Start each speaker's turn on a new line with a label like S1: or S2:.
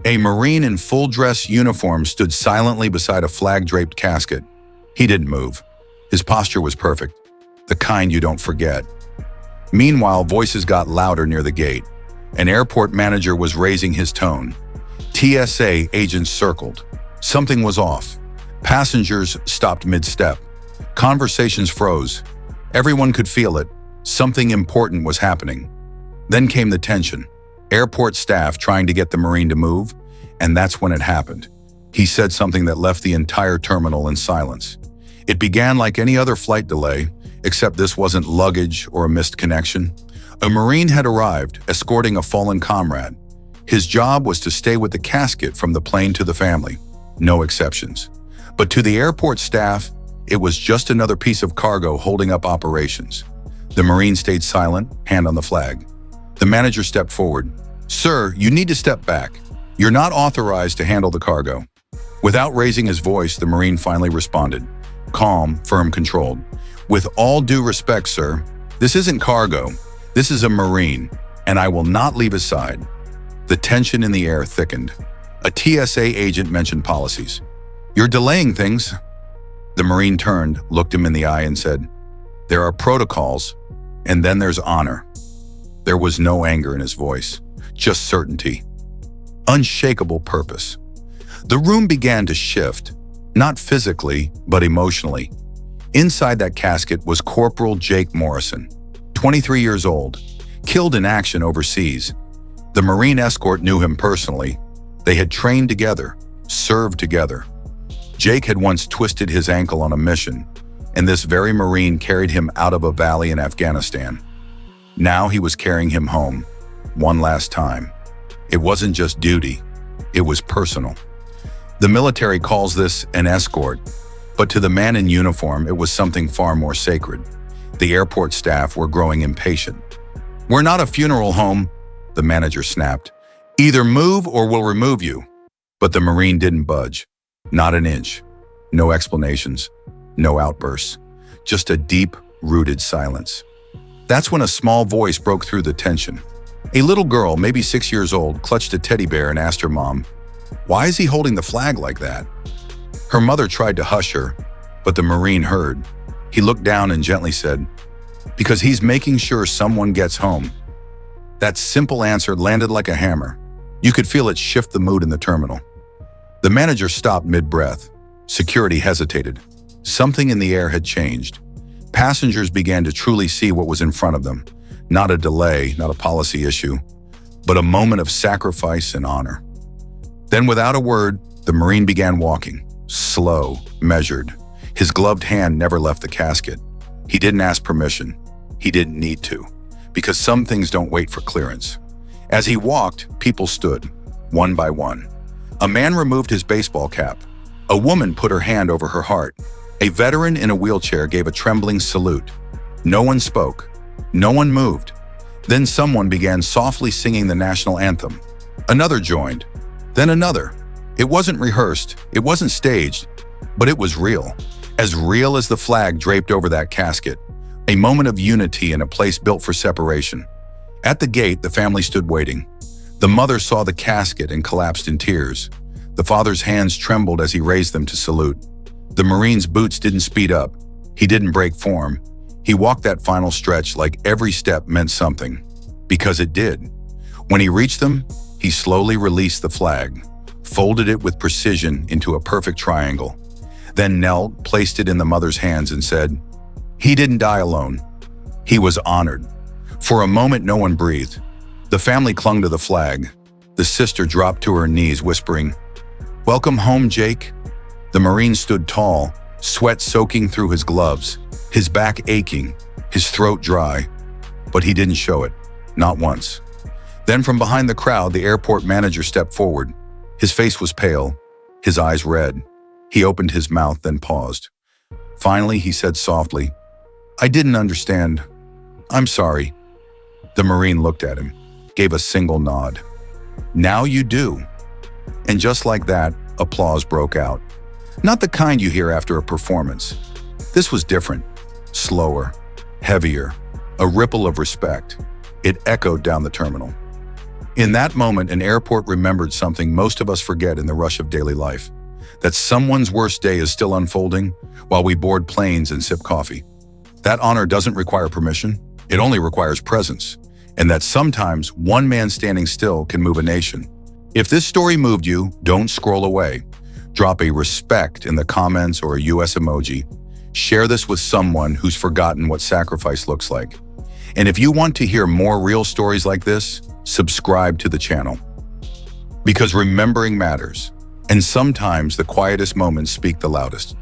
S1: A Marine in full-dress uniform stood silently beside a flag-draped casket. He didn't move. His posture was perfect, the kind you don't forget. Meanwhile, voices got louder near the gate. An airport manager was raising his tone. TSA agents circled. Something was off. Passengers stopped mid-step. Conversations froze. Everyone could feel it. Something important was happening. Then came the tension. Airport staff trying to get the Marine to move, and that's when it happened. He said something that left the entire terminal in silence. It began like any other flight delay, except this wasn't luggage or a missed connection. A Marine had arrived, escorting a fallen comrade. His job was to stay with the casket from the plane to the family. No exceptions. But to the airport staff, it was just another piece of cargo holding up operations. The Marine stayed silent, hand on the flag. The manager stepped forward. "Sir, you need to step back. You're not authorized to handle the cargo." Without raising his voice, the Marine finally responded. Calm, firm, controlled. "With all due respect, sir, this isn't cargo. This is a Marine, and I will not leave his side." The tension in the air thickened. A TSA agent mentioned policies. "You're delaying things." The Marine turned, looked him in the eye, and said, "There are protocols, and then there's honor." There was no anger in his voice, just certainty. Unshakable purpose. The room began to shift, not physically, but emotionally. Inside that casket was Corporal Jake Morrison, 23 years old, killed in action overseas. The Marine escort knew him personally. They had trained together, served together. Jake had once twisted his ankle on a mission, and this very Marine carried him out of a valley in Afghanistan. Now he was carrying him home, one last time. It wasn't just duty, it was personal. The military calls this an escort, but to the man in uniform, it was something far more sacred. The airport staff were growing impatient. "We're not a funeral home," the manager snapped. "Either move or we'll remove you." But the Marine didn't budge. Not an inch. No explanations. No outbursts. Just a deep-rooted silence. That's when a small voice broke through the tension. A little girl, maybe 6 years old, clutched a teddy bear and asked her mom, "Why is he holding the flag like that?" Her mother tried to hush her, but the Marine heard. He looked down and gently said, "Because he's making sure someone gets home." That simple answer landed like a hammer. You could feel it shift the mood in the terminal. The manager stopped mid-breath. Security hesitated. Something in the air had changed. Passengers began to truly see what was in front of them. Not a delay, not a policy issue, but a moment of sacrifice and honor. Then without a word, the Marine began walking, slow, measured. His gloved hand never left the casket. He didn't ask permission. He didn't need to, because some things don't wait for clearance. As he walked, people stood, one by one. A man removed his baseball cap. A woman put her hand over her heart. A veteran in a wheelchair gave a trembling salute. No one spoke. No one moved. Then someone began softly singing the national anthem. Another joined. Then another. It wasn't rehearsed. It wasn't staged. But it was real. As real as the flag draped over that casket. A moment of unity in a place built for separation. At the gate, the family stood waiting. The mother saw the casket and collapsed in tears. The father's hands trembled as he raised them to salute. The Marine's boots didn't speed up. He didn't break form. He walked that final stretch like every step meant something. Because it did. When he reached them, he slowly released the flag, folded it with precision into a perfect triangle, then knelt, placed it in the mother's hands and said, "He didn't die alone. He was honored." For a moment, no one breathed. The family clung to the flag. The sister dropped to her knees, whispering, "Welcome home, Jake." The Marine stood tall, sweat soaking through his gloves, his back aching, his throat dry. But he didn't show it, not once. Then from behind the crowd, the airport manager stepped forward. His face was pale, his eyes red. He opened his mouth, then paused. Finally, he said softly, "I didn't understand. I'm sorry." The Marine looked at him, gave a single nod. "Now you do." And just like that, applause broke out. Not the kind you hear after a performance. This was different, slower, heavier, a ripple of respect. It echoed down the terminal. In that moment, an airport remembered something most of us forget in the rush of daily life: that someone's worst day is still unfolding while we board planes and sip coffee. That honor doesn't require permission, it only requires presence, and that sometimes one man standing still can move a nation. If this story moved you, don't scroll away. Drop a respect in the comments or a US emoji. Share this with someone who's forgotten what sacrifice looks like. And if you want to hear more real stories like this, subscribe to the channel. Because remembering matters, and sometimes the quietest moments speak the loudest.